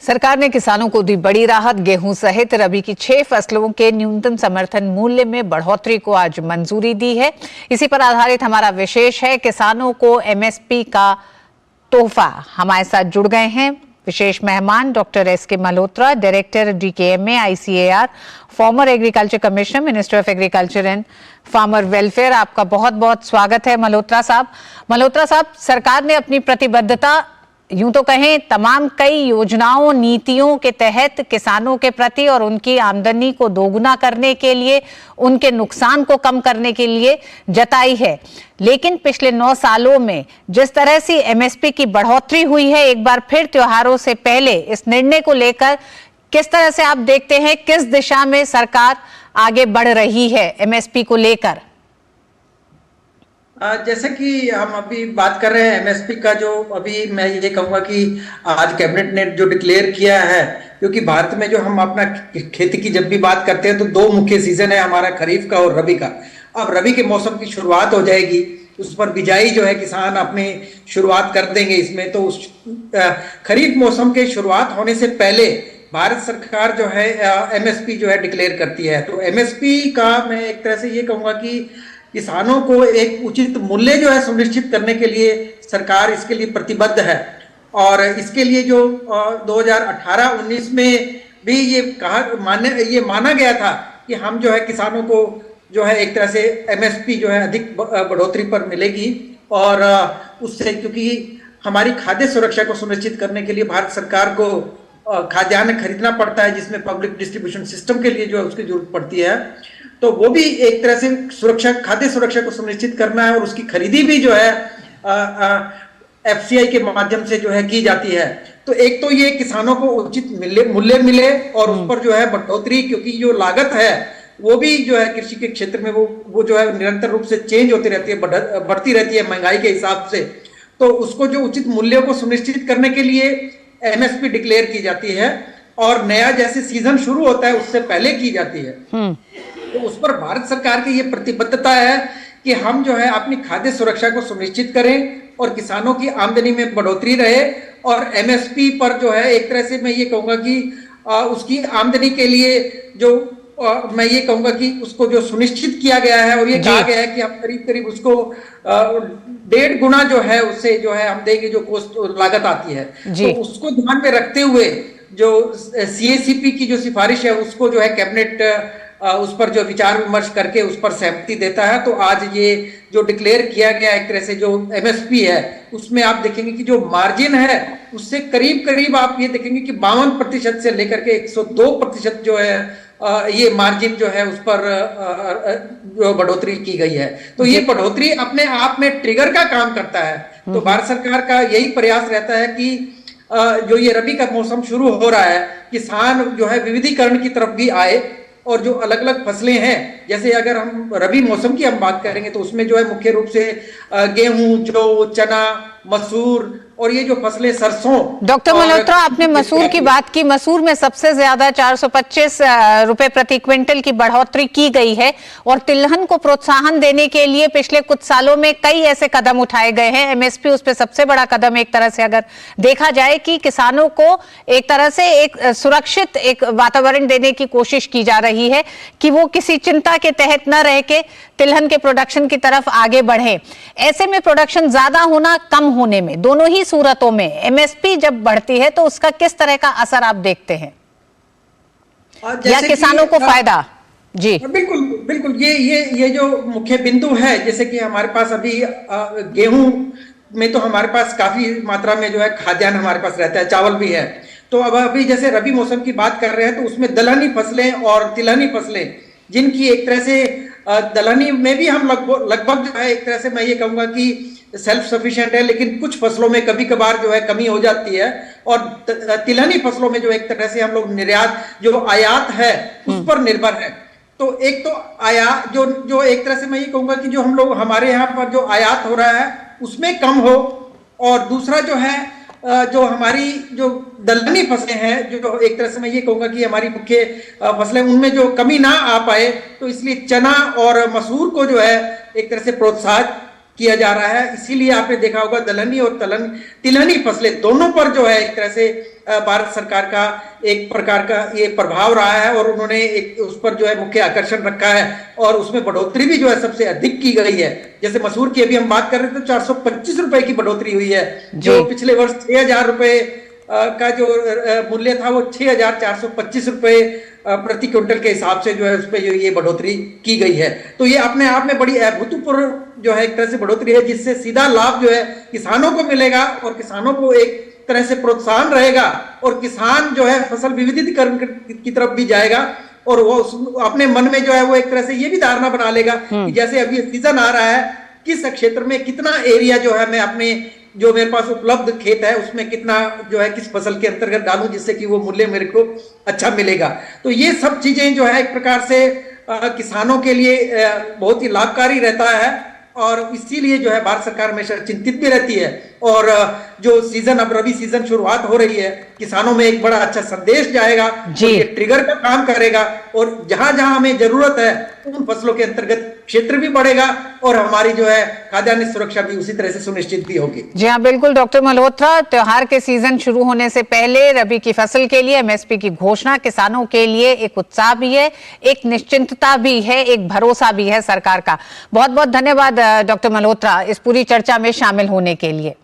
सरकार ने किसानों को दी बड़ी राहत। गेहूं सहित रबी की 6 फसलों के न्यूनतम समर्थन मूल्य में बढ़ोतरी को आज मंजूरी दी है। इसी पर आधारित हमारा विशेष है, किसानों को एमएसपी का तोहफा। हमारे साथ जुड़ गए हैं विशेष मेहमान doctor S K Malhotra, director DKMA ICAR, former agriculture commissioner, minister of agriculture and farmer welfare. आपका बहुत बहुत स्वागत है मल्होत्रा साहब। सरकार ने अपनी प्रतिबद्धता, यूं तो कहें तमाम कई योजनाओं नीतियों के तहत किसानों के प्रति और उनकी आमदनी को दोगुना करने के लिए, उनके नुकसान को कम करने के लिए जताई है। लेकिन पिछले 9 सालों में जिस तरह से एमएसपी की बढ़ोतरी हुई है, एक बार फिर त्योहारों से पहले इस निर्णय को लेकर किस तरह से आप देखते हैं, किस दिशा में सरकार आगे बढ़ रही है एमएसपी को लेकर? जैसे कि हम अभी बात कर रहे हैं एमएसपी का, जो अभी मैं ये कहूँगा कि आज कैबिनेट ने जो डिक्लेयर किया है, क्योंकि भारत में जो हम अपना खेती की जब भी बात करते हैं तो 2 मुख्य सीजन है हमारा, खरीफ का और रबी का। अब रबी के मौसम की शुरुआत हो जाएगी, उस पर बिजाई जो है किसान अपनी शुरुआत कर देंगे इसमें। तो उस खरीफ मौसम के शुरुआत होने से पहले भारत सरकार जो है एमएसपी जो है डिक्लेयर करती है। तो एमएसपी का मैं एक तरह से ये कहूँगा कि किसानों को एक उचित मूल्य जो है सुनिश्चित करने के लिए सरकार इसके लिए प्रतिबद्ध है। और इसके लिए जो 2018-19 में भी ये माना गया था कि हम जो है किसानों को जो है एक तरह से एमएसपी जो है अधिक बढ़ोतरी पर मिलेगी। और उससे, क्योंकि हमारी खाद्य सुरक्षा को सुनिश्चित करने के लिए भारत सरकार को खाद्यान्न खरीदना पड़ता है, जिसमें पब्लिक डिस्ट्रीब्यूशन सिस्टम के लिए जो है उसकी जरूरत पड़ती है। तो वो भी एक तरह से खाद्य सुरक्षा को सुनिश्चित करना है, और उसकी खरीदी भी जो है एफसीआई के माध्यम से जो है की जाती है। तो एक तो ये किसानों को उचित मूल्य मिले और उस पर जो है बढ़ोतरी, क्योंकि जो लागत है वो भी जो है कृषि के क्षेत्र में वो जो है निरंतर रूप से चेंज होती रहती है, बढ़ती रहती है महंगाई के हिसाब से। तो उसको जो उचित मूल्य को सुनिश्चित करने के लिए एमएसपी डिक्लेयर की जाती है, और नया जैसे सीजन शुरू होता है उससे पहले की जाती है। तो उस पर भारत सरकार की ये प्रतिबद्धता है कि हम जो है अपनी खाद्य सुरक्षा को सुनिश्चित करें और किसानों की आमदनी में बढ़ोतरी रहे। और एमएसपी पर जो है एक तरह से मैं ये कहूँगा कि उसकी आमदनी के लिए जो मैं ये कहूँगा कि उसको जो सुनिश्चित किया गया है, और ये कहा गया है कि हम करीब करीब उसको 1.5 गुना जो है उससे जो है हम देंगे, जो कोस्ट लागत आती है। तो उसको ध्यान में रखते हुए जो सीएसीपी की जो सिफारिश है उसको जो है कैबिनेट उस पर जो विचार विमर्श करके उस पर सहमति देता है। तो आज ये जो डिक्लेयर किया गया एक तरह से जो एमएसपी है, उसमें आप देखेंगे कि जो मार्जिन है उससे करीब करीब आप ये देखेंगे कि 52% से लेकर के 102% जो है ये मार्जिन जो है उस पर जो बढ़ोतरी की गई है। तो ये बढ़ोतरी अपने आप में ट्रिगर का काम करता है। तो भारत सरकार का यही प्रयास रहता है कि जो ये रबी का मौसम शुरू हो रहा है, किसान जो है विविधीकरण की तरफ भी आए, और जो अलग अलग फसलें हैं, जैसे अगर हम रबी मौसम की हम बात करेंगे तो उसमें जो है मुख्य रूप से गेहूं, जौ, चना, मसूर और ये जो फसलें, सरसों। डॉक्टर मल्होत्रा, आपने मसूर की बात की। मसूर में सबसे ज्यादा 425 रुपए प्रति क्विंटल की बढ़ोतरी की गई है, और तिलहन को प्रोत्साहन देने के लिए पिछले कुछ सालों में कई ऐसे कदम उठाए गए हैं। एमएसपी उस पे सबसे बड़ा कदम एक तरह से अगर देखा जाए कि किसानों को एक तरह से एक सुरक्षित एक वातावरण देने की कोशिश की जा रही है कि वो किसी चिंता के तहत न रह के तिलहन के प्रोडक्शन की तरफ आगे बढ़े। ऐसे में प्रोडक्शन ज्यादा होना, कम होने में, दोनों ही सूरतों में एमएसपी जब बढ़ती है तो उसका किस तरह का असर आप देखते हैं, या किसानों को फायदा? जी बिल्कुल बिल्कुल, ये जो मुख्य बिंदु है, जैसे कि हमारे पास अभी गेहूं में तो हमारे पास काफी मात्रा में जो है खाद्यान्न हमारे पास रहता है, चावल भी है। तो अब अभी जैसे रबी मौसम की बात कर रहे हैं तो उसमें दलहनी फसलें और तिलहनी फसलें, जिनकी एक तरह से दलहनी में भी हम लगभग जो है एक तरह से मैं ये कहूँगा कि सेल्फ सफिशिएंट है, लेकिन कुछ फसलों में कभी कभार जो है कमी हो जाती है। और तिलहनी फसलों में जो एक तरह से हम लोग निर्यात, जो आयात है उस पर निर्भर है। तो एक तो आयात जो एक तरह से मैं ये कहूँगा कि जो हम लोग हमारे यहाँ पर जो आयात हो रहा है उसमें कम हो, और दूसरा जो है जो हमारी जो दलहनी फसलें हैं, जो एक तरह से मैं ये कहूँगा कि हमारी मुख्य फसलें, उनमें जो कमी ना आ पाए, तो इसलिए चना और मसूर को जो है एक तरह से प्रोत्साहित किया जा रहा है। इसीलिए आपने देखा होगा दलहनी और तिलहनी फसलें दोनों पर जो है एक तरह से भारत सरकार का एक प्रकार का ये प्रभाव रहा है और उन्होंने एक उस पर जो है मुख्य आकर्षण रखा है और उसमें बढ़ोतरी भी जो है सबसे अधिक की गई है। जैसे मसूर की अभी हम बात कर रहे थे तो 425 रुपए की बढ़ोतरी हुई है, जो पिछले वर्ष 6,000 रुपए का जो मूल्य था वो 6,425 रुपए प्रति क्विंटल के हिसाब से जो है उसमें जो ये बढ़ोतरी की गई है। तो ये अपने आप में बड़ी अभूतपूर्व जो है एक तरह से बढ़ोतरी है, जिससे सीधा लाभ जो है किसानों को मिलेगा और किसानों को एक तरह से प्रोत्साहन रहेगा और किसान जो है फसल विविधीकरण की तरफ भी जाएगा और वो अपने मन में जो है वो एक तरह से ये भी धारणा बना लेगा कि जैसे अभी सीजन आ रहा है, किस क्षेत्र में कितना एरिया जो है मैं अपने जो मेरे पास उपलब्ध खेत है उसमें कितना जो है किस फसल के अंतर्गत डालूं जिससे कि वो मूल्य मेरे को अच्छा मिलेगा। तो ये सब चीजें जो है एक प्रकार से किसानों के लिए बहुत ही लाभकारी रहता है और इसीलिए जो है भारत सरकार हमेशा चिंतित भी रहती है और जो सीजन अब रबी सीजन शुरुआत हो रही है किसानों में एक बड़ा अच्छा संदेश जाएगा, ये ट्रिगर का काम करेगा और जहां जहां हमें जरूरत है उन फसलों के अंतर्गत क्षेत्र भी बढ़ेगा और हमारी जो है खाद्यान्न सुरक्षा भी उसी तरह से सुनिश्चित भी होगी। जी हाँ, बिल्कुल डॉक्टर मल्होत्रा, त्योहार के सीजन शुरू होने से पहले रबी की फसल के लिए एमएसपी की घोषणा किसानों के लिए एक उत्साह भी है, एक निश्चिंतता भी है, एक भरोसा भी है सरकार का। बहुत बहुत धन्यवाद डॉक्टर मल्होत्रा इस पूरी चर्चा में शामिल होने के लिए।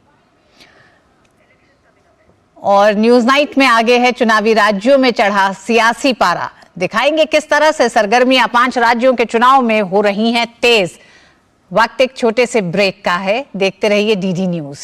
और न्यूज नाइट में आगे है चुनावी राज्यों में चढ़ा सियासी पारा, दिखाएंगे किस तरह से सरगर्मियां 5 राज्यों के चुनाव में हो रही हैं तेज। वक्त एक छोटे से ब्रेक का है, देखते रहिए डीडी न्यूज।